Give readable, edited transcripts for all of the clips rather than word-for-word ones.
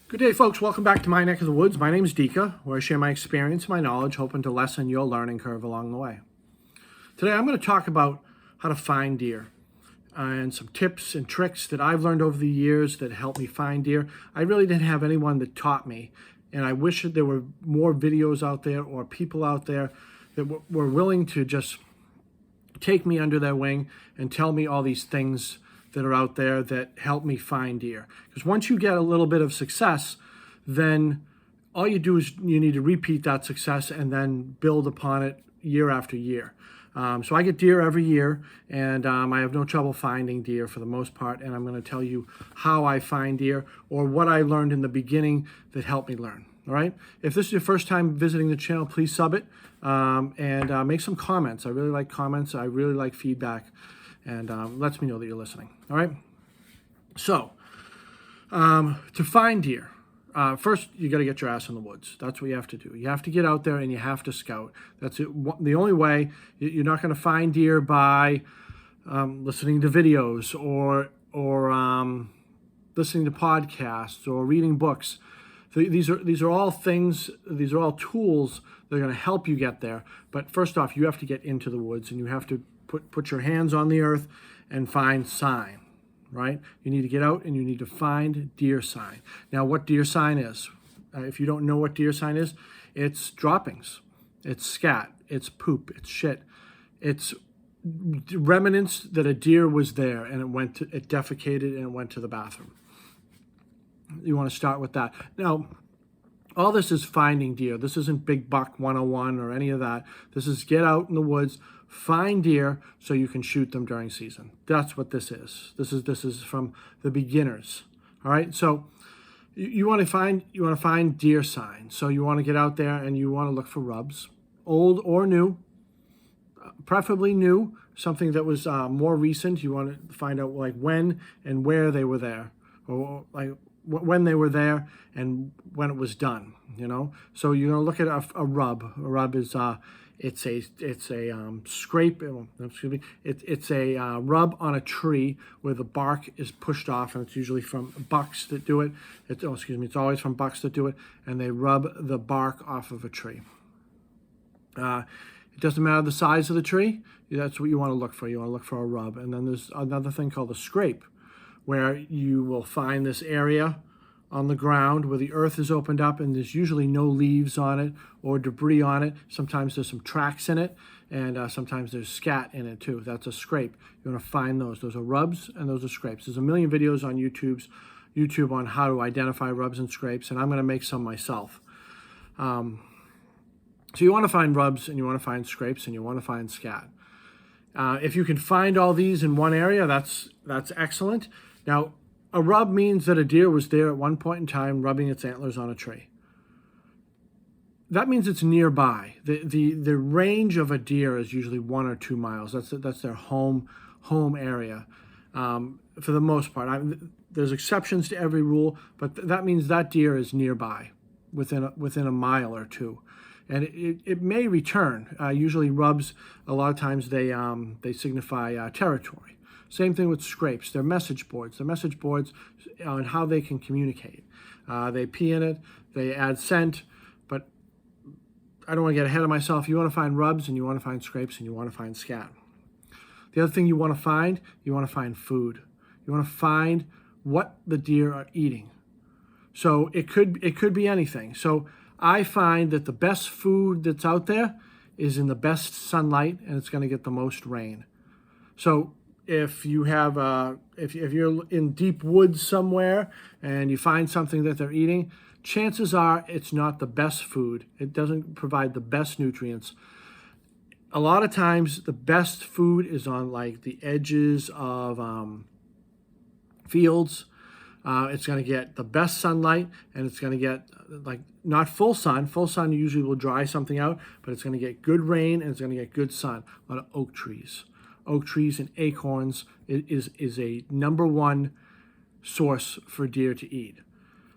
Good day, folks. Welcome back to my neck of the woods. My name is Dika, where I share my experience and my knowledge, hoping to lessen your learning curve along the way. Today, I'm going to talk about how to find deer and some tips and tricks that I've learned over the years that help me find deer. I really didn't have anyone that taught me, and I wish that there were more videos out there or people out there that were willing to just take me under their wing and tell me all these things that are out there that help me find deer. Because once you get a little bit of success, then all you do is you need to repeat that success and then build upon it year after year. So I get deer every year, and I have no trouble finding deer for the most part, and I'm going to tell you how I find deer or what I learned in the beginning that helped me learn. All right. If this is your first time visiting the channel, please sub it and make some comments. I really like comments. I really like feedback, and lets me know that you're listening. All right. So to find deer, first you got to get your ass in the woods. That's what you have to do. You have to get out there and you have to scout. That's it. The only way. You're not going to find deer by listening to videos or listening to podcasts or reading books. So these are all things. These are all tools that are going to help you get there. But first off, you have to get into the woods and you have to put your hands on the earth and find sign. Right? You need to get out and you need to find deer sign. Now, what deer sign is? If you don't know what deer sign is, it's droppings, it's scat, it's poop, it's shit, it's remnants that a deer was there and it defecated and it went to the bathroom. You want to start with that. Now, all this is finding deer. This isn't Big Buck 101 or any of that. This is get out in the woods, find deer so you can shoot them during season. That's what this is. This is from the beginners. All right. So you want to find deer sign. So you want to get out there and you want to look for rubs, old or new, preferably new, something that was more recent. You want to find out like when and where they were there, or like when they were there and when it was done, So you're going to look at a rub. A rub is it's a scrape. Excuse me. It's a rub on a tree where the bark is pushed off, and it's usually from bucks that do it. It's always from bucks that do it, and they rub the bark off of a tree. It doesn't matter the size of the tree. That's what you want to look for. You want to look for a rub, and then there's another thing called a scrape, where you will find this area on the ground where the earth is opened up and there's usually no leaves on it or debris on it. Sometimes there's some tracks in it, and sometimes there's scat in it too. That's a scrape. You want to find those. Those are rubs and those are scrapes. There's a million videos on YouTube on how to identify rubs and scrapes, and I'm going to make some myself. So you want to find rubs and you want to find scrapes and you want to find scat. If you can find all these in one area, that's excellent. Now, a rub means that a deer was there at one point in time rubbing its antlers on a tree. That means it's nearby. The range of a deer is usually 1 or 2 miles. That's their home area for the most part. There's exceptions to every rule, but that means that deer is nearby within a mile or two. And it may return. Usually rubs, a lot of times they signify territory. Same thing with scrapes. They're message boards. They're message boards on how they can communicate. They pee in it. They add scent. But I don't want to get ahead of myself. You want to find rubs and you want to find scrapes and you want to find scat. The other thing you want to find food. You want to find what the deer are eating. So it could be anything. So I find that the best food that's out there is in the best sunlight, and it's going to get the most rain. So if you have if you're in deep woods somewhere and you find something that they're eating, chances are it's not the best food. It doesn't provide the best nutrients. A lot of times the best food is on like the edges of fields. It's going to get the best sunlight, and it's going to get like not full sun. Full sun usually will dry something out, but it's going to get good rain and it's going to get good sun. A lot of oak trees. Oak trees and acorns is a number one source for deer to eat.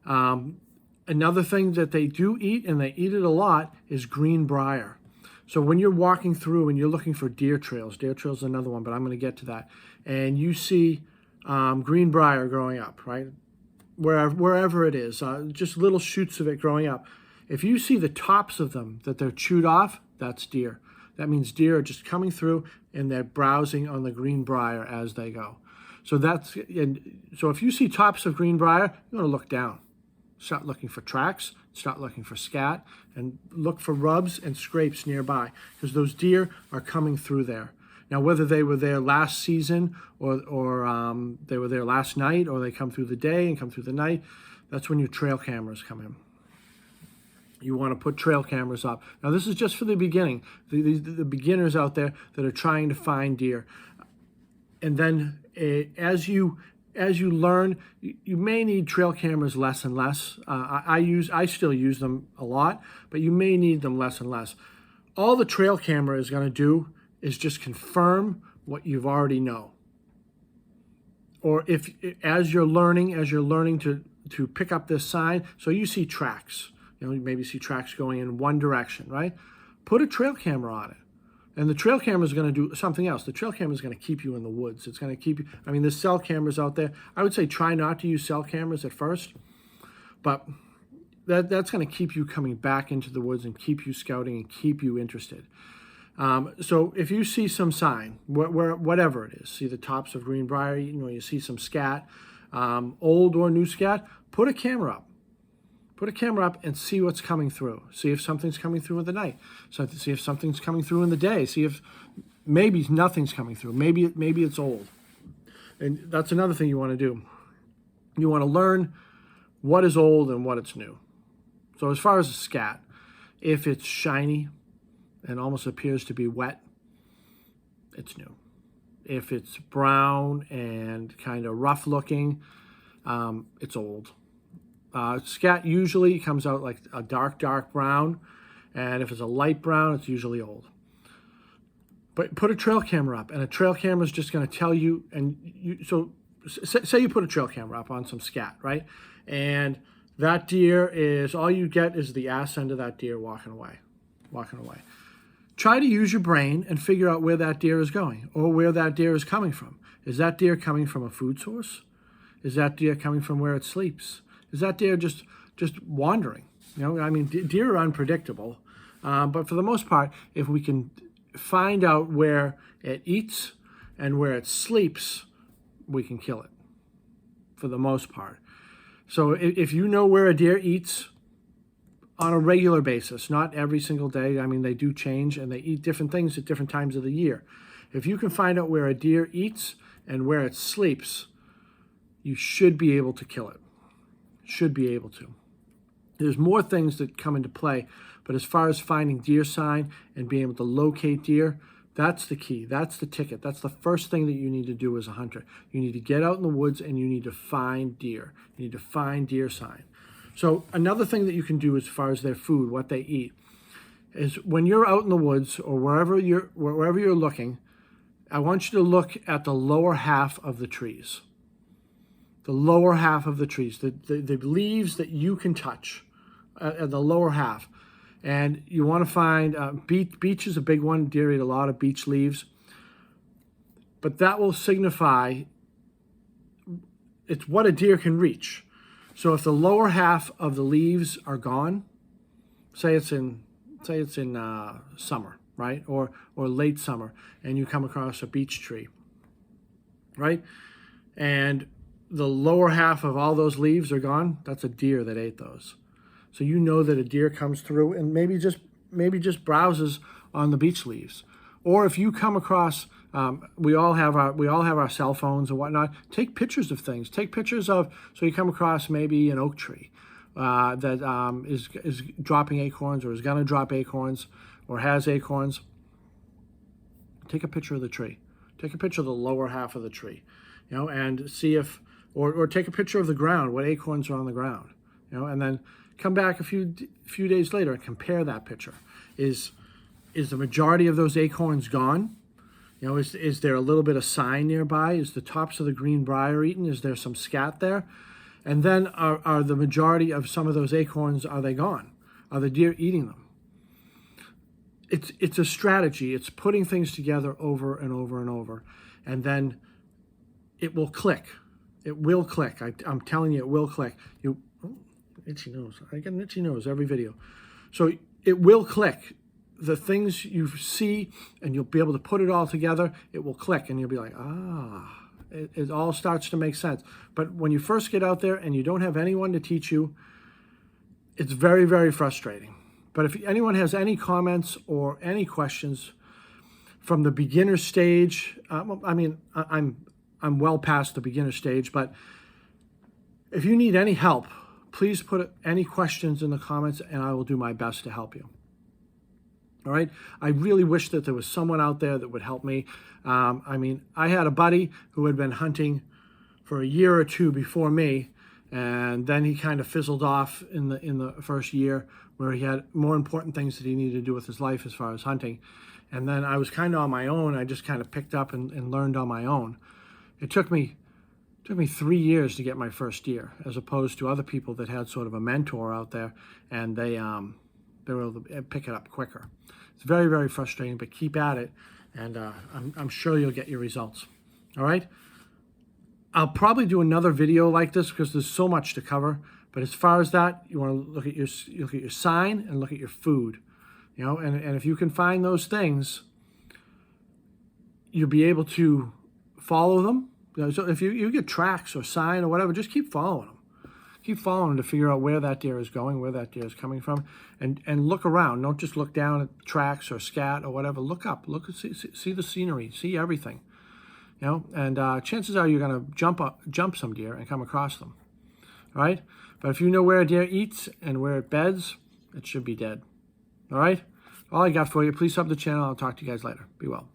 Another thing that they do eat, and they eat it a lot, is green briar. So when you're walking through and you're looking for deer trails is another one, but I'm going to get to that, and you see green briar growing up, right? wherever it is, just little shoots of it growing up. If you see the tops of them that they're chewed off, that's deer. That means deer are just coming through and they're browsing on the greenbrier as they go. So so if you see tops of greenbrier, you want to look down. Start looking for tracks, start looking for scat, and look for rubs and scrapes nearby, because those deer are coming through there. Now, whether they were there last season or they were there last night, or they come through the day and come through the night, that's when your trail cameras come in. You want to put trail cameras up. Now, this is just for the beginning, the beginners out there that are trying to find deer. And then as you learn, you may need trail cameras less and less. I still use them a lot, but you may need them less and less. All the trail camera is going to do is just confirm what you've already know. Or if as you're learning to pick up this sign, so you see tracks. You maybe see tracks going in one direction, right? Put a trail camera on it. And the trail camera is going to do something else. The trail camera is going to keep you in the woods. It's going to keep you, there's cell cameras out there. I would say try not to use cell cameras at first, but that's going to keep you coming back into the woods and keep you scouting and keep you interested. So if you see some sign, whatever it is, see the tops of greenbrier, you see some scat, old or new scat, put a camera up. Put a camera up and see what's coming through. See if something's coming through in the night. So see if something's coming through in the day. See if maybe nothing's coming through. Maybe it's old. And that's another thing you want to do. You want to learn what is old and what is new. So as far as the scat, if it's shiny and almost appears to be wet, it's new. If it's brown and kind of rough looking, it's old. Scat usually comes out like a dark brown, and if it's a light brown, it's usually old. But put a trail camera up, and a trail camera is just going to tell you, so say you put a trail camera up on some scat, right? And that deer is, all you get is the ass end of that deer walking away. Try to use your brain and figure out where that deer is going or where that deer is coming from. Is that deer coming from a food source? Is that deer coming from where it sleeps? Is that deer just wandering? Deer are unpredictable, but for the most part, if we can find out where it eats and where it sleeps, we can kill it, for the most part. So if you know where a deer eats on a regular basis, not every single day, they do change and they eat different things at different times of the year. If you can find out where a deer eats and where it sleeps, you should be able to kill it. Should be able to. There's more things that come into play, but as far as finding deer sign and being able to locate deer, that's the key. That's the ticket. That's the first thing that you need to do as a hunter. You need to get out in the woods and you need to find deer. You need to find deer sign. So another thing that you can do as far as their food, what they eat, is when you're out in the woods or wherever you're looking, I want you to look at the lower half of the trees. The lower half of the trees, the leaves that you can touch at the lower half. And you want to find, beech is a big one. Deer eat a lot of beech leaves. But that will signify it's what a deer can reach. So if the lower half of the leaves are gone, say it's in summer, right? Or late summer, and you come across a beech tree, right? And the lower half of all those leaves are gone, that's a deer that ate those. So you know that a deer comes through and maybe just browses on the beech leaves. Or if you come across, we all have our cell phones and whatnot. Take pictures of things. Take pictures of, so you come across maybe an oak tree that is dropping acorns or is going to drop acorns or has acorns. Take a picture of the tree. Take a picture of the lower half of the tree, and see if, or take a picture of the ground, what acorns are on the ground, and then come back a few days later and compare that picture. Is the majority of those acorns gone? Is there a little bit of sign nearby? Is the tops of the greenbrier eaten? Is there some scat there? And then are the majority of some of those acorns, are they gone? Are the deer eating them? It's a strategy. It's putting things together over and over and over. And then it will click. It will click. I'm telling you, it will click. Itchy nose. I get an itchy nose every video. So it will click. The things you see, and you'll be able to put it all together, it will click, and you'll be like, it all starts to make sense. But when you first get out there and you don't have anyone to teach you, it's very, very frustrating. But if anyone has any comments or any questions from the beginner stage, I mean, I'm well past the beginner stage, but if you need any help, please put any questions in the comments and I will do my best to help you. All right. I really wish that there was someone out there that would help me. I mean, I had a buddy who had been hunting for a year or two before me, and then he kind of fizzled off in the first year, where he had more important things that he needed to do with his life as far as hunting. And then I was kind of on my own. I just kind of picked up and learned on my own. It took me 3 years to get my first deer, as opposed to other people that had sort of a mentor out there, and they were able to pick it up quicker. It's very, very frustrating, but keep at it, and I'm sure you'll get your results. All right? I'll probably do another video like this because there's so much to cover. But as far as that, you want to look at your sign and look at your food. You know, and if you can find those things, you'll be able to follow them. You know, so if you get tracks or sign or whatever, just keep following them. Keep following them to figure out where that deer is going, where that deer is coming from, and look around. Don't just look down at tracks or scat or whatever. Look up. Look and see the scenery. See everything. You know, and chances are you're going to jump some deer and come across them. All right? But if you know where a deer eats and where it beds, it should be dead. All right? All I got for you. Please sub the channel. I'll talk to you guys later. Be well.